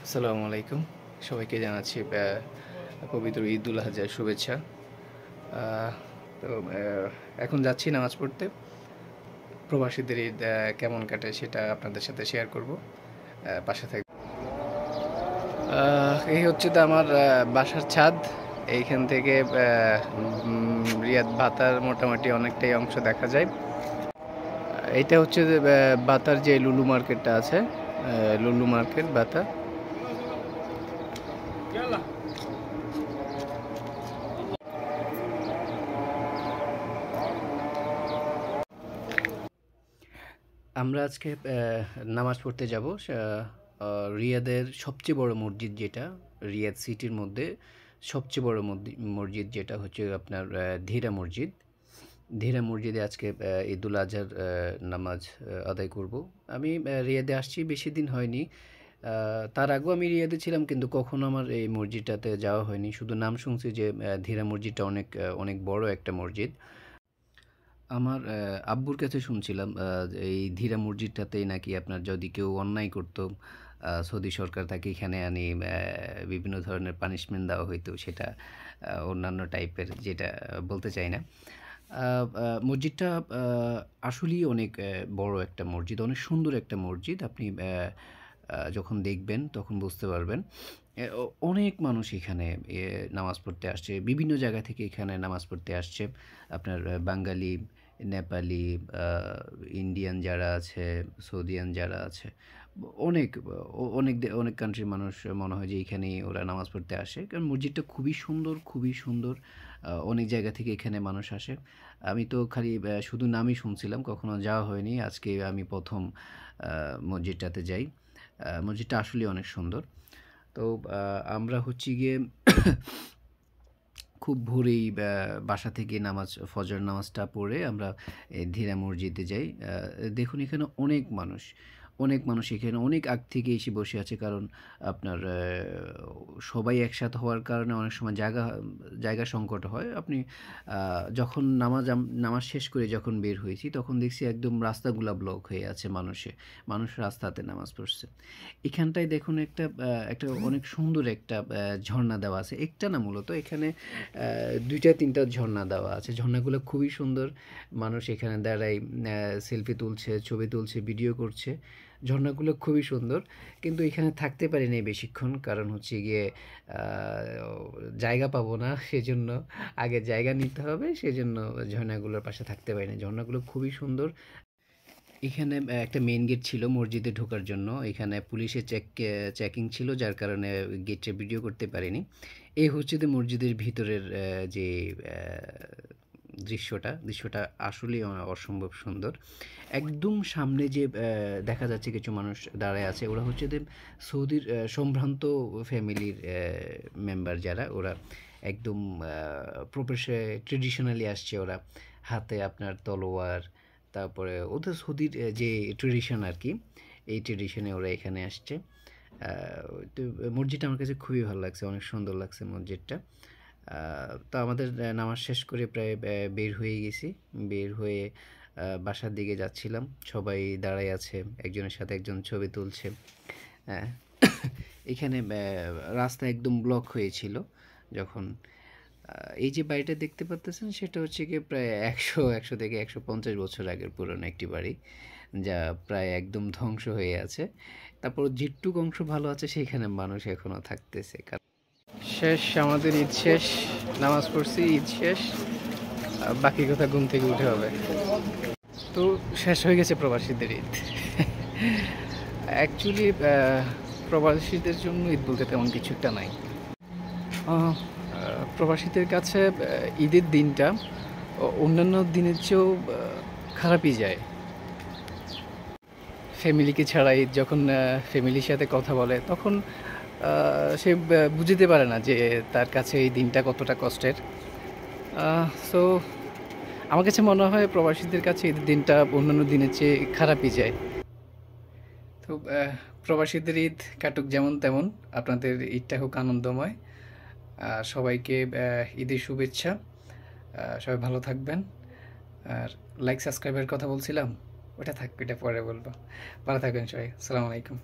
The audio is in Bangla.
আসসালামু আলাইকুম। সবাইকে জানাচ্ছি পবিত্র ঈদ উল আজহার শুভেচ্ছা। আহ, তো এখন যাচ্ছি নামাজ পড়তে। প্রবাসীদের ঈদ কেমন কাটে সেটা আপনাদের সাথে শেয়ার করব। পাশে থাকবে। এই হচ্ছে তো আমার বাসার ছাদ। এইখান থেকে রিয়াদ বাতার মোটামুটি অনেকটাই অংশ দেখা যায়। এইটা হচ্ছে যে বাতার যে লুলু মার্কেটটা আছে, লুলু মার্কেট বাতা। আমরা আজকে নামাজ পড়তে যাব রিয়াদের সবচেয়ে বড় মসজিদ, যেটা রিয়াদ সিটির মধ্যে সবচেয়ে বড় মসজিদ, যেটা হচ্ছে আপনার ধীরা মসজিদ। ধীরা মসজিদে আজকে ঈদুল আজহার নামাজ আদায় করব। আমি রিয়াদে আসছি, বেশি দিন হয়নি। তার আগেও আমি রিয়াদে ছিলাম, কিন্তু কখনো আমার এই মসজিদটাতে যাওয়া হয়নি। শুধু নাম শুনছি যে ধীরা মসজিদটা অনেক অনেক বড় একটা মসজিদ। আমার আব্বুর কাছে শুনছিলাম এই ধীরা মসজিদটাতেই নাকি আপনার যদি কেউ অন্যায় করতো, সৌদি সরকার তাকে এখানে আনি বিভিন্ন ধরনের পানিশমেন্ট দেওয়া হইতো। সেটা অন্যান্য টাইপের, যেটা বলতে চাই না। মসজিদটা আসলেই অনেক বড় একটা মসজিদ, অনেক সুন্দর একটা মসজিদ। আপনি যখন দেখবেন তখন বুঝতে পারবেন। অনেক মানুষ এখানে নামাজ পড়তে আসছে, বিভিন্ন জায়গা থেকে এখানে নামাজ পড়তে আসছে। আপনার বাঙালি, নেপালি, ইন্ডিয়ান যারা আছে, সৌদিয়ান যারা আছে, অনেক অনেক কান্ট্রির মানুষ মনে হয় যে এখানেই ওরা নামাজ পড়তে আসে, কারণ মসজিদটা খুবই সুন্দর, খুবই সুন্দর। অনেক জায়গা থেকে এখানে মানুষ আসে। আমি তো খালি শুধু নামই শুনছিলাম, কখনো যাওয়া হয়নি। আজকে আমি প্রথম মসজিদটাতে যাই। মসজিদটা আসলেই অনেক সুন্দর। তো আমরা হচ্ছে গিয়ে খুব ভোরেই বাসা থেকে ফজর নামাজটা পড়ে আমরা ধীরা মসজিদে যাই। দেখুন এখানে অনেক মানুষ এখানে অনেক আগ থেকে এসে বসে আছে, কারণ আপনার সবাই একসাথে হওয়ার কারণে অনেক সময় জায়গা সংকট হয়। আপনি যখন নামাজ শেষ করে যখন বের হয়েছি, তখন দেখছি একদম রাস্তাগুলা ব্লক হয়ে আছে মানুষ রাস্তাতে নামাজ পড়ছে। এখানটায় দেখুন একটা অনেক সুন্দর একটা ঝর্ণা দেওয়া আছে। একটা না, মূলত এখানে ২টা ৩টা ঝর্ণা দেওয়া আছে। ঝর্ণাগুলো খুবই সুন্দর। মানুষ এখানে দাঁড়ায় সেলফি তুলছে, ছবি তুলছে, ভিডিও করছে। ঝর্ণাগুলো খুবই সুন্দর। কিন্তু এখানে থাকতে পারিনি বেশিক্ষণ, কারণ হচ্ছে গিয়ে জায়গা পাবো না, সেজন্য আগে জায়গা নিতে হবে, সেজন্য ঝর্ণাগুলোর পাশে থাকতে পারিনি। ঝর্ণাগুলো খুবই সুন্দর। এখানে একটা মেইন গেট ছিল মসজিদে ঢোকার জন্য। এখানে পুলিশের চেকিং ছিল, যার কারণে গেটে ভিডিও করতে পারিনি। এই হচ্ছে যে মসজিদের ভিতরের যে দৃশ্যটা আসলেই অসম্ভব সুন্দর। একদম সামনে যে দেখা যাচ্ছে কিছু মানুষ দাঁড়ায় আছে, ওরা হচ্ছে যে সৌদির সম্ভ্রান্ত ফ্যামিলির মেম্বার যারা, ওরা একদম ট্রেডিশনালি আসছে ওরা। হাতে আপনার তলোয়ার, তারপরে ওদের সৌদির যে ট্রেডিশন আর কি, এই ট্রেডিশনে ওরা এখানে আসছে। তো মসজিদটা আমার কাছে খুবই ভালো লাগছে, অনেক সুন্দর লাগছে মসজিদটা। তো আমাদের নামাজ শেষ করে প্রায় বের হয়ে গেছি। বের হয়ে বাসার দিকে যাচ্ছিলাম। সবাই দাঁড়ায় আছে, একজনের সাথে একজন ছবি তুলছে। হ্যাঁ, এখানে রাস্তা একদম ব্লক হয়েছিল যখন। এই যে বাড়িটা দেখতে পাচ্তেছেন, সেটা হচ্ছে গিয়ে প্রায় ১০০ থেকে ১৫০ বছর আগের পুরনো একটি বাড়ি, যা প্রায় একদম ধ্বংস হয়ে আছে। তারপর যেটুকু অংশ ভালো আছে সেখানে মানুষ এখনো থাকতেছে। শেষ, আমাদের ঈদ শেষ। নামাজ পড়ছি, ঈদ শেষ। বাকি কথা ঘুম থেকে উঠে হবে। তো শেষ হয়ে গেছে প্রবাসীদের ঈদ। অ্যাকচুয়ালি প্রবাসীদের জন্য ঈদ বলতে তেমন কিছু একটা নাই। প্রবাসীদের কাছে ঈদের দিনটা অন্যান্য দিনের চেয়েও খারাপই যায়। ফ্যামিলিকে ছাড়া ঈদ, যখন ফ্যামিলির সাথে কথা বলে, তখন সে বুঝতে পারে না যে তার কাছে এই দিনটা কতটা কষ্টের। সো আমার কাছে মনে হয় প্রবাসীদের কাছে ঈদের দিনটা অন্যান্য দিনের চেয়ে খারাপই যায়। তো প্রবাসীদের ঈদ কাটুক যেমন তেমন, আপনাদের ঈদটা হোক আনন্দময়। সবাইকে ঈদের শুভেচ্ছা। সবাই ভালো থাকবেন। আর লাইক সাবস্ক্রাইবের কথা বলছিলাম, ওটা থাকবে, এটা পরে বলবো। ভালো থাকবেন সবাই। আসসালামু আলাইকুম।